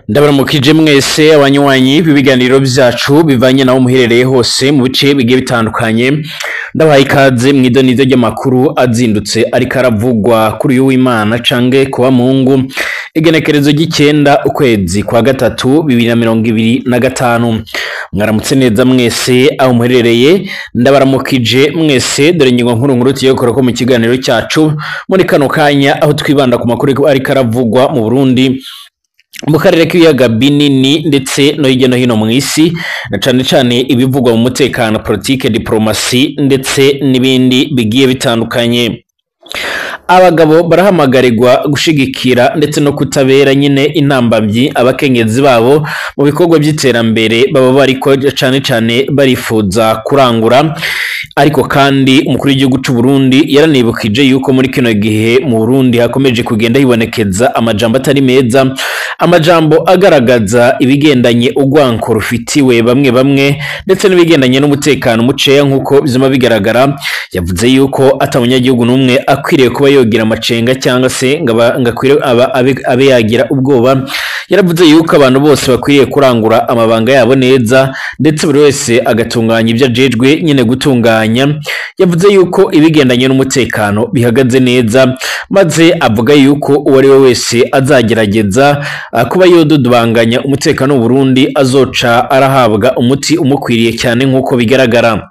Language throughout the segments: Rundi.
Ndabaramukije mwese abanywanyi b'ibiganiro byacu bivanye naho muherereye hose mu bice bigiye bitandukanye. Ndabahaye ikaze mw'idonido ry'amakuru azindutse ariko aravugwa kuri uyu w'Imana canke kuba Mungu igenekerezo ry'ikenda ukwezi kwa gatatu 2025. Mwaramutse neza mwese aho muherereye, ndabaramukije mwese dore ingingo nkuru tugiye gukorako mu kiganiro cyacu muri kano kanya, aho twibanda ku makuru ariko aravugwa mu Burundi, mu karere k'ibiyaga binini ndetse no hirya no hino mu isi, na cane ibivugwa mu mutekano, politike, diplomasi ndetse n'ibindi bigiye bitandukanye. Abagabo barahamagarirwa gushigikira ndetse no kutabera nyine intambamyi abakenyezi babo mu bikorwa by'iterambere baba bariko cane barifuza kurangura. Ariko kandi umukuru w'igihugu cy'u Burundi yaranibukije yuko muri kino gihe mu Burundi hakomeje kugenda hibonekeza amajambo atari meza, amajambo agaragaza ibigendanye urwanko rufitiwe bamwe ndetse n'ibigendanye n'umutekano muceya nk'uko bizima bigaragara. Yavuze yuko atamunyagihugu n'umwe akwiriye kuba yogira amacenga cyangwa se ngakwiriye abe yagira ubwoba. Yaravuze yuko abantu bose bakwiriye kurangura amabanga yabo neza ndetse buri wese agatunganya ibyo ajejwe nyine gutunganya. Yavuze yuko ibigendanye n'umutekano bihagaze neza, maze avuga yuko uwo ari we wese azagerageza kuba yodudubanganya umutekano w'u Burundi azoca arahabwa umuti umukwiriye cyane nk'uko bigaragara.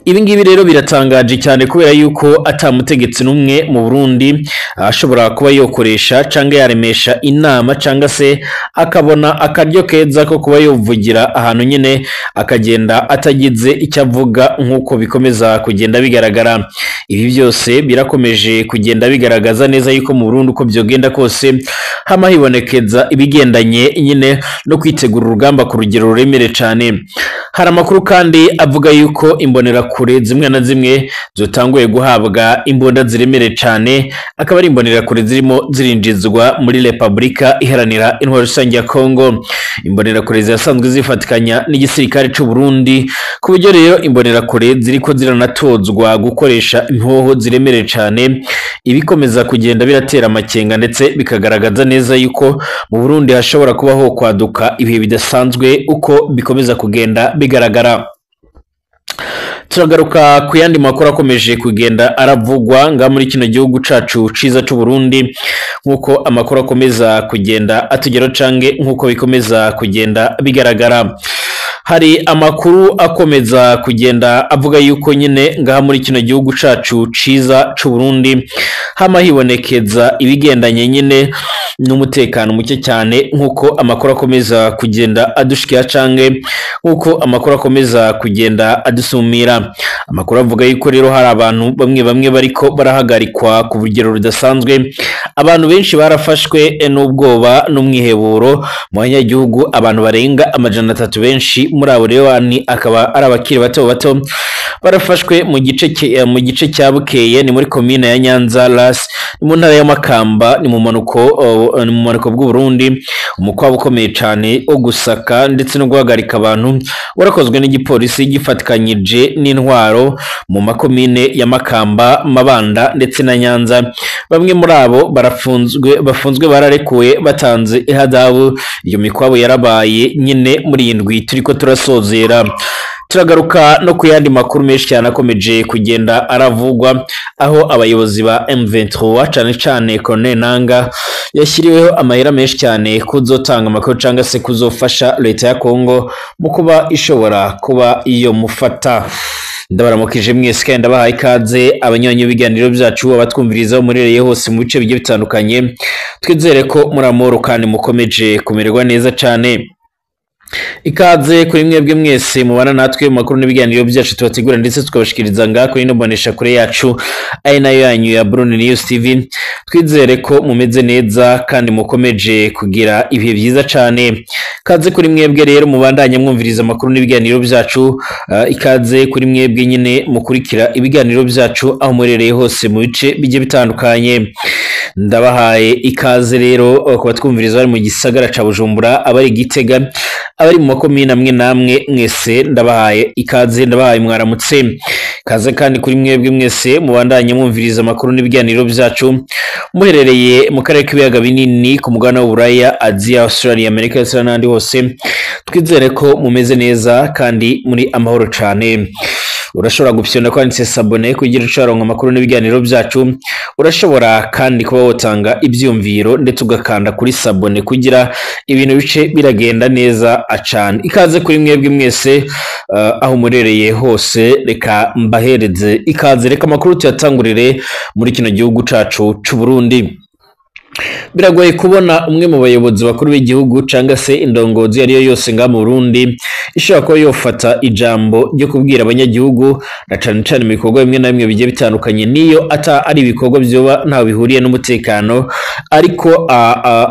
Ibi ngibi rero biratangaje cyane kubera yuko atamutegetsi n'umwe mu Burundi ashobora kuba yokoresha canke yaremesha inama canke se akabona akaryo keza ko kuba yovugira ahantu nyene akagenda atagize icyo avuga nk'uko bikomeza kugenda bigaragara. Ibi byose birakomeje kugenda bigaragaza neza yuko mu Burundi uko byogenda kose hama hibonekeza ibigendanye nyine no kwitegura urugamba ku rugero ruremere cyane. Hari amakuru kandi avuga yuko imbonerakure zimwe na zimwe zotanguye guhabwa imbunda ziremere cyane, akaba ari imbonerakure zirimo zirinjizwa muri Repubulika Iharanira Intwaro Rusange ya Kongo. Imbonerakure zasanzwe zifatikanya n'igisirikare cy'u Burundi, ku buryo rero imbonerakure ziriko ziranatozwa gukoresha impoho ziremere cyane. Ibikomeza kugenda biratera amakenga ndetse bikagaragaza neza yuko mu Burundi hashobora kubaho kwaduka ibihe bidasanzwe uko bikomeza kugenda bigaragara. Turagaruka ku yandi makuru akomeje kugenda aravugwa nga muri kino gihugu cacu ciza cy'u Burundi, nkuko amakuru akomeza kugenda atugeraho canke nkuko bikomeza kugenda bigaragara. Hari amakuru akomeza kugenda avuga yuko nyine ngaha muri kino gihugu cacu ciza cy'u Burundi hama hibonekeza ibigendanye nyine n'umutekano muke cyane, nkuko amakuru akomeza kugenda adushikira canke nkuko amakuru akomeza kugenda adusumira. Amakuru avuga yuko rero hari abantu bamwe bariko barahagarikwa ku rugero rudasanzwe. Abantu benshi barafashwe n'ubwoba n'umwiheburo mu banyagihugu, abantu barenga 300 benshi muri abo rero akaba ari abakiri bato barafashwe mu gice cya Bukeye, ni muri commune ya Nyanza Ras, mu ntara ya Makamba, ni mu manuko bw'u Burundi. Umukwabo ukomeye cyane wo gusaka ndetse no guhagarika abantu warakozwe n'igipolisi gifatikanyije n'intwaro mu makomine ya Makamba, Mabanda ndetse na Nyanza. Bamwe muri abo bafunzwe bararekuwe batanze ihadabu. Iyo mikwabo yarabaye nyine muri indwi turiko turasozera. Turagaruka no ku yandi makuru menshi cyane akomeje kugenda aravugwa, aho abayobozi ba M23 cane Colonel Nanga yashyiriweho amahera menshi cyane kuzotanga amakuru cyangwa se kuzofasha leta ya Kongo mu kuba ishobora kuba iyo mufata. Ndabaramukije mwese kandi ndabahaye ikaze abanywanyi b'ibiganiro byacu, abatwumviriza murereye hose mu bice bigiye bitandukanye. Twizere ko muri amahoro kandi mukomeje kumererwa neza cyane. Ikaze kuri mwebwe mwese mubana natwe mu makuru n'ibiganiro byacu tubategura ndetse tukabashikiriza ngaha kuri Nobonesha kure yacu ari nayo yanyu ya Burundi News TV. Twizere ko mumeze neza kandi mukomeje kugira ibihe byiza cyane. Ikaze kuri mwebwe rero mubandanye mwumviriza amakuru n'ibiganiro byacu. Ikaze kuri mwebwe nyine mukurikira ibiganiro byacu aho murereye hose mu bice bigiye bitandukanye. Ndabahaye ikaze rero ku batwumviriza bari mu gisagara ca Bujumbura, abari Gitega, abari mu makomine amwe namwe mwese ndabahaye ikaze, ndabahaye mwaramutse. Kaze kandi kuri mwebwe mwese mubandanye mwumviriza amakuru n'ibiganiro byacu muherereye mu karere k'ibiyaga binini ku mugabane w'Uburaya, Aziya, Australia, Amerika ndetse n'ahandi hose. Twizere ko mumeze neza kandi muri amahoro cyane. Urashobora gupyonda kwanditse sabone kugira ucaronka amakuru n'ibiganiro byacu. Urashobora kandi kuba wotanga ibyumviro ndetse ugakanda kuri sabone kugira ibintu bice biragenda neza acane. Ikaze kuri mwebwe mwese aho murereye hose, reka mbahereze ikaze. Reka amakuru tuyatangurire muri kino gihugu cacu c'u Burundi. Biragoye kubona umwe mu bayobozi bakuru b'igihugu cyangwa se indongozi ariyo yose nga mu Burundi ishobora kuba yofata ijambo ryo kubwira abanyagihugu na cyane cyane mu bikorwa bimwe na bimwe bigiye bitandukanye, niyo ata ari ibikorwa byoba ntaho bihuriye n'umutekano,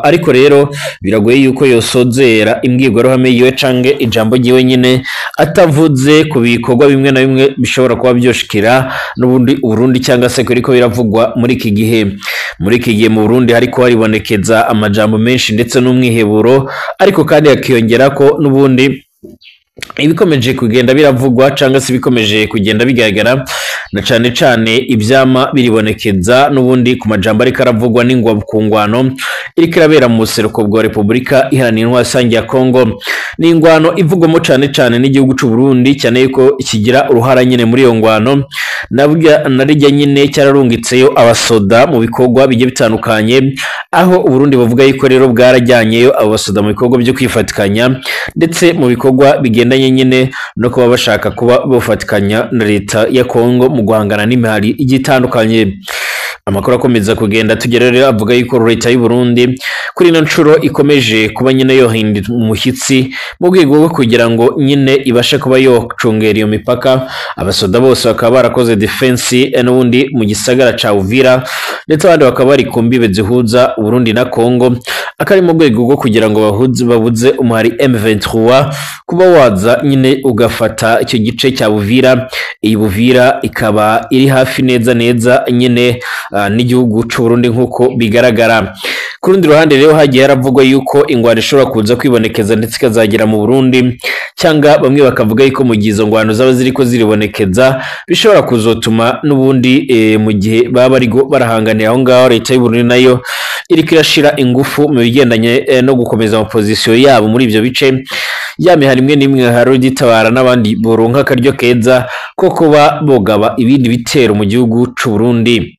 ariko rero biragoye yuko yosozera imbwirwaruhame yiwe canke ijambo ryiwe nyine atavuze ku bikorwa bimwe na bimwe bishobora kuba byoshikira n'ubundi Burundi cyangwa se kuriko biravugwa muri iki gihe. Muri iki gihe mu Burundi hariko haribonekeza amajambo menshi ndetse n'umwiheburo, ariko kandi yakiyongera ko n'ubundi ibikomeje kugenda biravugwa cyangwa se bikomeje kugenda bigaragara na cyane cyane ibyama biribonekeza n'ubundi ku majambo ariko aravugwa n'ingwa ku ngwano iriko irabera mu buseruko bwa Repubulika Iharanira Intwaro ya Kongo. Ni ingwano ivugwamo cyane cyane n'igihugu c'u Burundi, cyane yuko kigira uruhara nyine muri iyo ngwano. Narijya nyine cyararungitseyo abasoda mu bikorwa bigiye bitandukanye, aho Burundi bavuga yuko rero bwarajyanyeyo abasoda mu bikorwa byo kwifatikanya ndetse mu bikorwa bigendanye nyine no kuba bashaka kuba bofatikanya na leta ya Kongo mu guhangana n'imihari igitandukanye. Amakuru akomeza kugenda tugera rero avuga yuko leta y'u Burundi kuri ino ncuro ikomeje kuba nyine yohindira umushyitsi mu rwego rwo kugira ngo nyine ibashe kuba yocungera iyo mipaka. Abasoda bose bakaba barakoze defense n'ubundi mu gisagara ca Uvira, ndetse abandi bakaba bari ku mbibe zihuza Burundi na Kongo, akari mu rwego rwo kugira ngo babuze umuhari M23 kuba waza nyine ugafata icyo gice cya Uvira. Iyi Uvira ikaba iri hafi neza nyine n'igihugu c'u Burundi nk'uko bigaragara. Ku rundi ruhande rero hagiye haravugwa yuko ingwano ishobora kuza kwibonekeza ndetse ikazagera mu Burundi, cyangwa bamwe bakavuga yuko mu gihe izo ngwano zaba ziriko ziribonekeza bishobora kuzotuma n'ubundi mu gihe baba barigo barahanganira aho ngaho leta y'u Burundi nayo iriko irashira ingufu mu bigendanye no gukomeza opposition yabo muri ivyo bice, yamihari imwe n'imwe hari itabara n'abandi boronka akaryo keza ko kuba bogaba ibindi bitero mu gihugu c'u Burundi.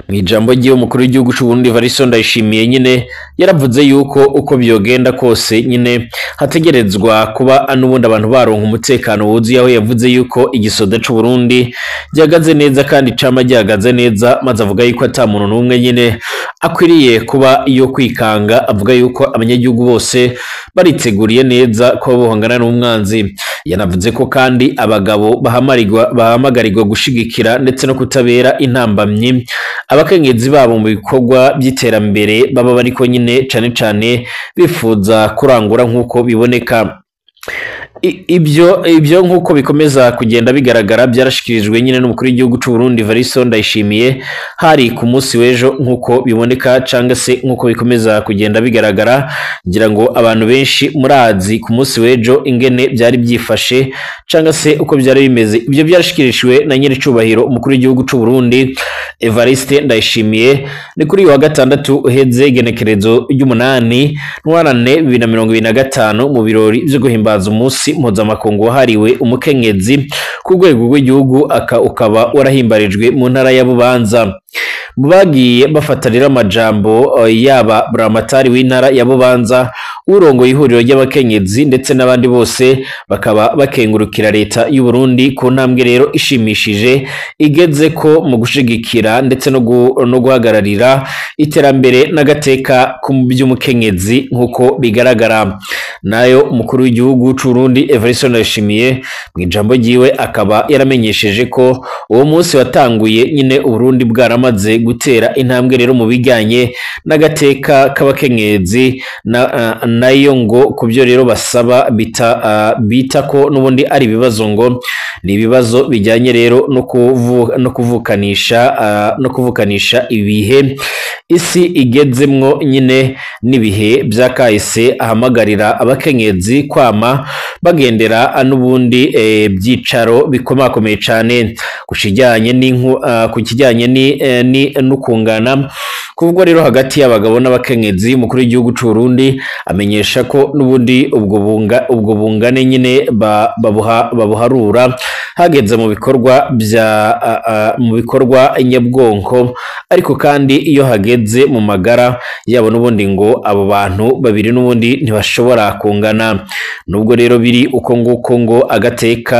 Mu ijambo ryiwe umukuru w'igihugu c'u Burundi Evariste Ndayishimiye nyine yaravuze yuko uko byogenda kose nyine hategerezwa kuba n'ubundi abantu baronka umutekano wuzuye, aho yavuze yuko igisoda c'u Burundi gihagaze neza kandi cama gihagaze neza, maze avuga yuko ata muntu n'umwe nyine akwiriye kuba iyo kwikanga. Avuga yuko abanyagihugu bose bariteguriye neza ko bohangana n'umwanzi. Yanavuze ko kandi abagabo bahamagarirwa gushigikira ndetse no kutabera intambamyi abakenyezi babo mu bikorwa by'iterambere baba bariko nyine cane bifuza kurangura nk'uko biboneka. Ibyo nk'uko bikomeza kugenda bigaragara byarashikirijwe nyine n'umukuru w'igihugu c'u Burundi Evariste Ndayishimiye hari ku munsi w'ejo nk'uko biboneka, cyangwa se nk'uko bikomeza kugenda bigaragara. Ngira ngo abantu benshi murazi ku munsi w'ejo ingene byari byifashe cyangwa se uko byari bimeze. Ibyo byarashikirijwe na nyiricubahiro umukuru w'igihugu c'u Burundi Evariste Ndayishimiye ni kuri wa gatandatu uheze igenekerezo ry'umunani ntwarane 2025 mu birori byo guhimbaza umunsi mpuzamakungu wahariwe umukenyezi ku rwego rw'igihugu, ukaba warahimbarijwe mu ntara ya Bubanza. Bagiye bafatanira amajambo yaba buramatari w'intara ya Bubanza, urongoye ihuriro ry'abakenyezi ndetse n'abandi bose bakaba bakengurukira leta y'u Burundi ku ntambwe rero ishimishije igeze ko mu gushigikira ndetse no guhagararira iterambere n'agateka ku by'umukenyezi nk'uko bigaragara. Nayo umukuru w'igihugu c'u Burundi Evariste Ndayishimiye mu ijambo ryiwe akaba yaramenyesheje ko uwo munsi watanguye nyine Uburundi bwaramaze gutera intambwe rero mu bijyanye n'agateka k'abakenyezi nayo ngo kubyo rero basaba bita ko nubundi ari ibibazo ngo ni ibibazo bijyanye rero no kuvukanisha ibihe isi igezemwo nyine n'ibihe byakahise, ahamagarira abakenyezi kwama bagendera n'ubundi byicaro bikomakomeye cyane ku kijyanye n'ukungana kuvugwa rero hagati y'abagabo n'abakenyezi. Umukuru w'igihugu cy'u Burundi amenyesha ko n'ubundi ubwo bungane nyine babuharura hageze mu bikorwa nyabwonko, ariko kandi iyo hageze mu magara yabo n'ubundi ngo abo bantu babiri n'ubundi ntibashobora kungana. Nubwo rero biri uko nguko ngo agateka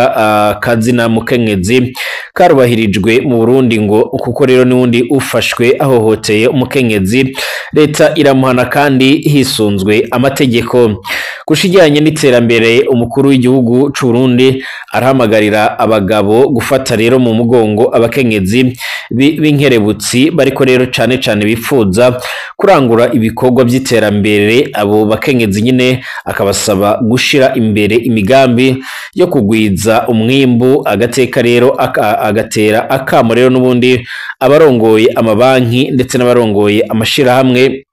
kazina mukenyezi karubahirijwe mu Burundi ngo kuko rero n'ubundi ufashwe ahohoteye umukenyezi leta iramuhana kandi hisunzwe amategeko. Kushijyanye n'iterambere, umukuru w'igihugu cy'u Burundi arahamagarira abagabo gufata rero mu mugongo abakenyezi b'inkerebutsi bariko rero cane bifuza kurangura ibikorwa by'iterambere. Abo bakenyezi nyine akabasaba gushira imbere imigambi yo kugwiza umwimbu. Agateka rero agatera akamo rero n'ubundi abarongoye amabanki ndetse n'abarongoye amashirahamwe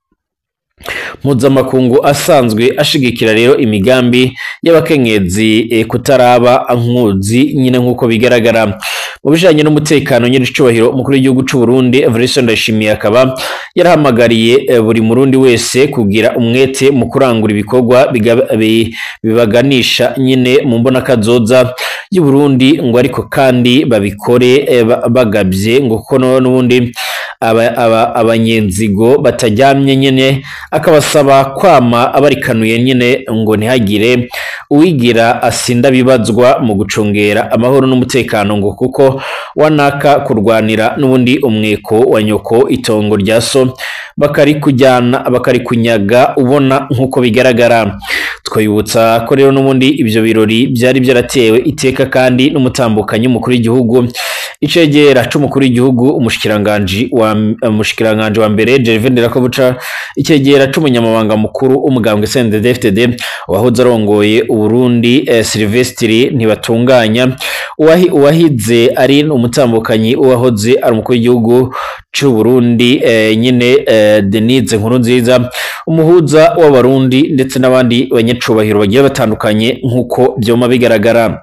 mpuzamakungu asanzwe ashigikira rero imigambi y'abakenyezi kutaraba nkuzi nyine nk'uko bigaragara. Mu bijanye n'umutekano nyir'icubahiro umukuru w'igihugu cy'u Burundi Evariste Ndayishimiye akaba yarahamagariye buri murundi wese kugira umwete mu kurangura ibikorwa bibaganisha nyine mu mbona kazoza y'u Burundi ngo ariko kandi babikore bagabye ngo kuko n'ubundi abanyenzigo batajyamye nyine, akabasaba kwama abarikanuye nyine ngo ntihagire uwigira asinda bibazwa mu gucungera amahoro n'umutekano ngo kuko wanaka kurwanira n'ubundi umweko wa nyoko itongo rya so bakarikunyaga ubona nk'uko bigaragara. Twibutsa ko rero n'ubundi ibyo birori byari byaratewe iteka kandi n'umutambukanyi umukuru w'igihugu icegera c'umukuru w'igihugu umushikiranganje wa mbere Gervais Ndirakobuca, icegera c'umunyamabanga mukuru umugambwe CNDD-FDD wahoze arongoye Uburundi Sylvestre Ntibatunganya, uwahize ari umutambukanyi uwahoze ari umukuru w'igihugu cy'u Burundi nyine Denise Nkurunziza, umuhuza w'abarundi ndetse n'abandi banyacubahiro bagiye batandukanye nk'uko byoma bigaragara.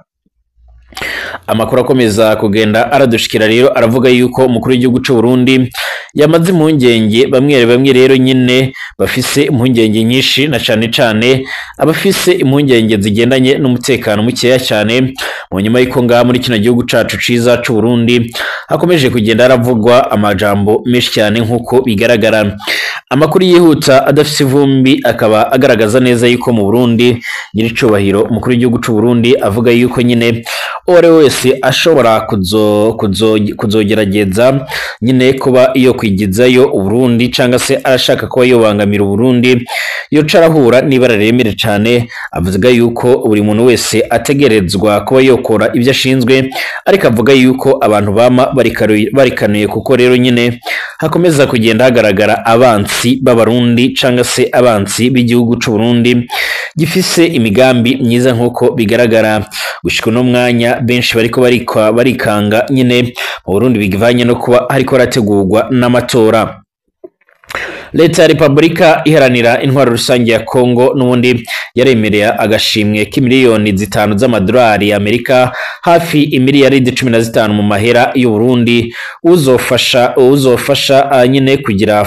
Amakuru akomeza kugenda aradushikira rero aravuga yuko umukuru w'igihugu cy'u Burundi yamaze impungenge bamwe rero nyine bafise impungenge nyinshi na cane abafise impungenge zigendanye n'umutekano mukeya cyane mu nyuma y'iko ngaha muri kino gihugu cacu ciza cy'u Burundi hakomeje kugenda aravugwa amajambo menshi cyane nk'uko bigaragara. Amakuru yihuta adafise ivumbi akaba agaragaza neza yuko mu Burundi nyir'icubahiro umukuru w'igihugu cy'u Burundi avuga yuko nyine ore wese ashobora kuzogerageza nyine kuba iyo kwigizayo Uburundi cyangwa se arashaka kuba yobangamira Uburundi yo carahura nibara remere cyane. Avuga yuko buri muntu wese ategerezwa kuba yokora ibyo ashinzwe, ariko avuga yuko abantu bama barikanuye kuko rero nyine hakomeza kugenda hagaragara abansi b'abarundi cyangwa se abansi b'igihugu cy'u Burundi gifise imigambi myiza nk'uko bigaragara. Gushika no mwanya benshi bariko barikanga nyine mu Burundi bigivanye no kuba hariko rategurwa n'amatora. Leta ya Republika iharanira intwaro rusange ya Kongo n'ubundi yaremereye agashimwe k'imiliyoni 5 z'amadolari ya Amerika, hafi imiliyaridi 15 mu mahera y'u Burundi uzofasha nyine kugira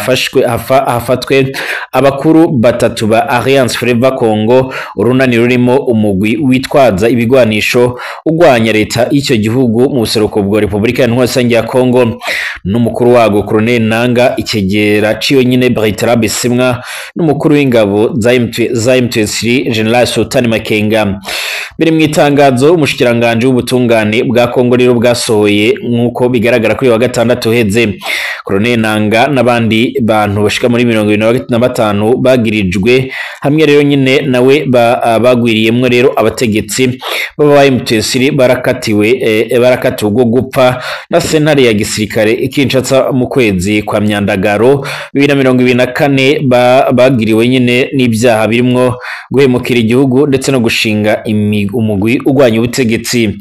hafatwe abakuru batatu ba Alliance Fleuve Congo, urunani rurimo umugwi witwaza ibigwanisho ugwanya leta y'icyo gihugu mu buseruko bwa Republika ya Rusange ya Kongo, n'umukuru wago Colonel Nanga ikegera ciyo nyine Bertrand Bisimwa n'umukuru w'ingabo za M23 General Sultan Makenga. Biri mu itangazo umushikiranganje w'ubutungane bwa Kongo rero bwasohoye nk'uko bigaragara kuri wa gatandatu heze. Colonel Nanga n'abandi bantu bashika muri 25 bagirijwe hamwe rero nyine nawe bagwiriyemwe rero abategetsi baba M23 barakatiwe ubwo gupfa na sentare ya gisirikare ikincatsa mu kwezi kwa Myandagaro 2024 bagiriwe nyine n'ibyaha birimwo guhemukira igihugu ndetse no gushinga umugwi ugwanya ubutegetsi.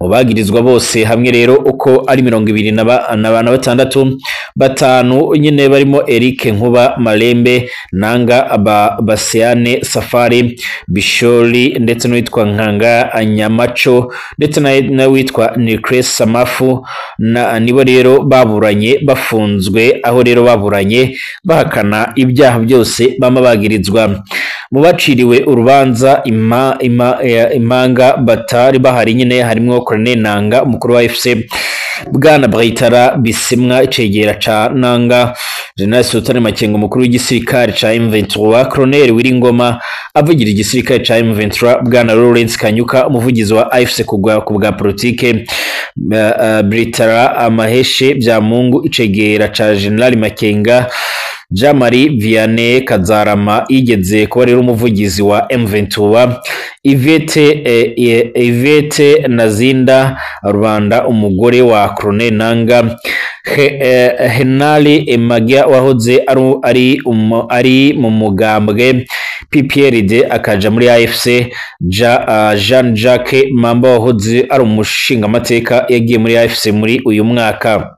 Mu bagirizwa bose hamwe rero uko ari 26 batanu nyine barimo Eric Nkuba Malembe Nanga Baseane Safari Bishori ndetse no witwa Nkanga Anyamacho ndetse na witwa Nikres Samafu nibo rero baburanye bafunzwe, aho rero baburanye bahakana ibyaha byose bama bagirizwa. Mu baciriwe urubanza impanga batari bahari nyine harimo Colonel Nanga umukuru wa FC, Bwana Brayitara Bisimwa icegera ca Nanga, General Sultan Makengo umukuru w'igisirikare ca M23, Colonel Wiringoma avugira igisirikare ca M23, Bwana Lawrence Kanyuka umuvugizi wa AFC ku bwa politike, Brayitara Amaheshe Byamungu icegera ca General Makenga, Jamari Vianney Kazarama igeze kuba rero umuvugizi wa M23, Ivete Nazinda Rwanda umugore wa Colonel Nanga, Henali Emagia wahoze ari mu mugambwe PPRD akaja muri AFC, Jean Jacques Mamba wahoze ari umushinga amateka yagiye muri AFC muri uyu mwaka.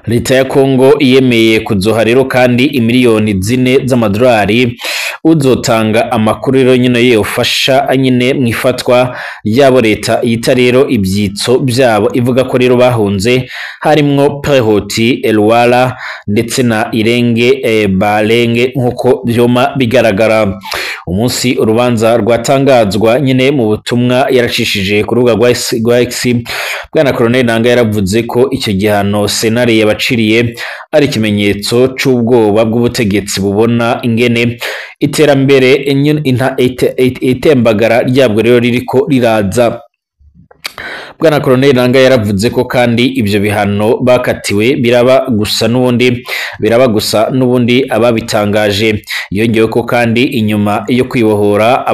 Leta ya Kongo yemeye kuzoha rero kandi imiliyoni 4 z'amadolari uzotanga amakuru rero nyine yofasha nyine mwifatwa ryabo leta yita rero ibyitso byabo, ivuga ko rero bahunze harimwo Prehoti Elwala ndetse na Irenge Balenge nkuko byoma bigaragara. Umunsi urubanza rwatangazwa nyine mu butumwa yaracishije ku rubuga rwa X, Bwana Colonel Nanga yaravuze ko icyo gihano senare yabaciriye ari ikimenyetso c'ubwoba bw'ubutegetsi bubona ingene iterambere itembagara ryabwo rero ririko riraza. Bwana Colonel Nanga yaravuze ko kandi ibyo bihano bakatiwe biraba gusa n'ubundi ababitangaje. Yongewe ko kandi inyuma yo kwibohora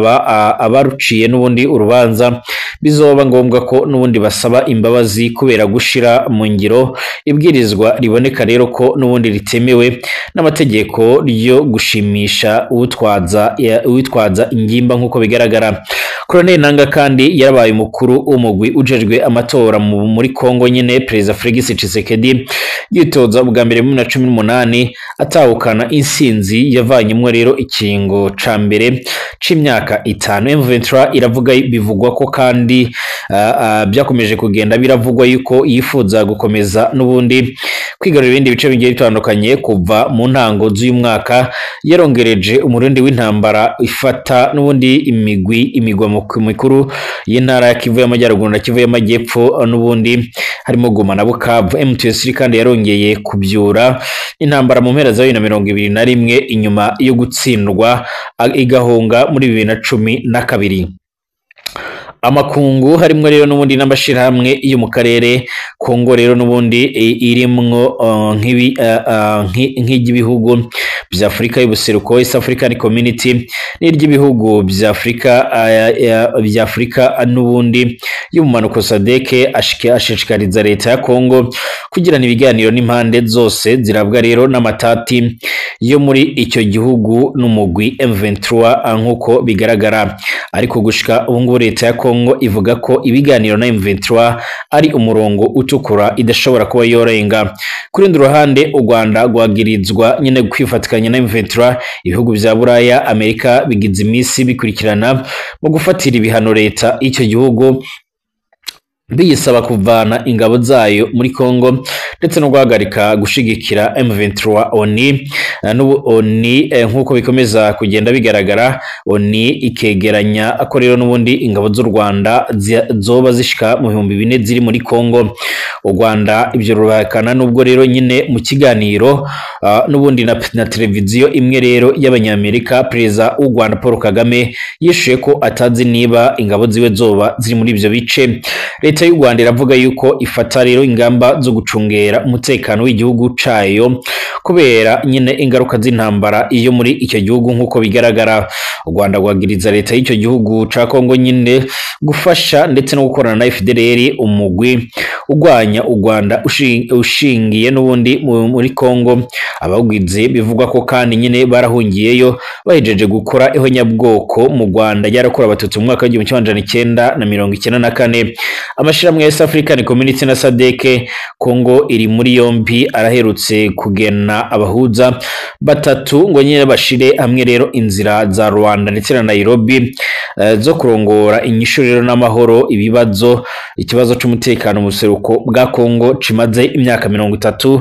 abaruciye n'ubundi urubanza bizoba ngombwa ko n'ubundi basaba imbabazi kubera gushira mu ngiro ibwirizwa riboneka rero ko n'ubundi ritemewe n'amategeko ryo gushimisha uwitwaza ingimba nkuko bigaragara. Colonel Nanga kandi yarabaye umukuru w'umugwi ujejwe amatora muri Kongo nyine Perezida Felix Tshisekedi yitoza bwa mbere mu 2018 atahukana insinzi yavanyemwe rero ikingo ca mbere c'imyaka 5. M23 iravuga bivugwa ko kandi byakomeje kugenda biravugwa yuko yifuza gukomeza n'ubundi kwigarurira ibindi bice bigiye bitandukanye kuva mu ntango z'uyu mwaka, yarongereje umurundi w'intambara ifata n'ubundi imigwa mikuru y'intara ya Kivu y'Amajyaruguru na Kivu y'Amajyepfo n'ubundi harimo Goma na Bukavu. M23 kandi yarongeye kubyura intambara mu mpera za 2021 inyuma yo gutsindwa igahunga muri 2012. Amakungu harimo rero n'ubundi n'amashirahamwe yo mu karere Kongo rero n'ubundi irimwo nk'igibihugu bya Afrika y'ubuseruko East African Community n'iry'ibihugu bya Afrika n'ubundi y'umumanuko SADC ashishikariza leta ya Kongo kugirana ibiganiro n'impande zose zirabwa rero n'amatati yo muri icyo gihugu n'umugwi M23 nkuko bigaragara. Ariko gushika ubungu leta ya Kongo ivuga ko ibiganiro na M23 ari umurongo utukura idashobora kuba yorenga. Kuri ndi ruhande u Rwanda rwagirizwa nyine kwifatikanya na M23, ibihugu bya Buraya Amerika bigize imisi bikurikirana mu gufatira ibihano leta icyo gihugu biyisaba kuvana ingabo zayo muri Kongo ndetse no guhagarika gushigikira M23. ONI nkuko bikomeza kugenda bigaragara, ONI ikegeranya ko rero n'ubundi ingabo z'u Rwanda zoba zishika mu 2000 ziri muri Kongo. U Rwanda ibyo rubakana nubwo rero nyine mu kiganiro n'ubundi na televiziyo imwe rero y'Abanyamerika, Perezida w'u Rwanda Paul Kagame yishuye ko atazi niba ingabo ziwe zoba ziri muri ibyo bice. Leta y'u Rwanda iravuga yuko ifata rero ingamba zo gucungera umutekano w'igihugu cayo kubera nyine ingaruka z'intambara iyo muri icyo gihugu nk'uko bigaragara. U Rwanda rwagiriza leta y'icyo gihugu ca Kongo nyine gufasha ndetse no gukorana na FDLR, umugwi urwanya u Rwanda ushingiye n'ubundi muri Kongo. Abawugize bivugwa ko kandi nyine barahungiyeyo bahejeje gukora ihonyabwoko mu Rwanda ryarakora abatutsi mu mwaka w'1994. Amashirahamwe ya East African Community na SADC Kongo iri muri yombi araherutse kugena abahuza batatu ngo nyine bashire hamwe rero inzira za Rwanda ndetse na Nairobi zo kurongora inyishuriro n'amahoro ikibazo c'umutekano mu buseruko bwa Kongo cimaze imyaka 30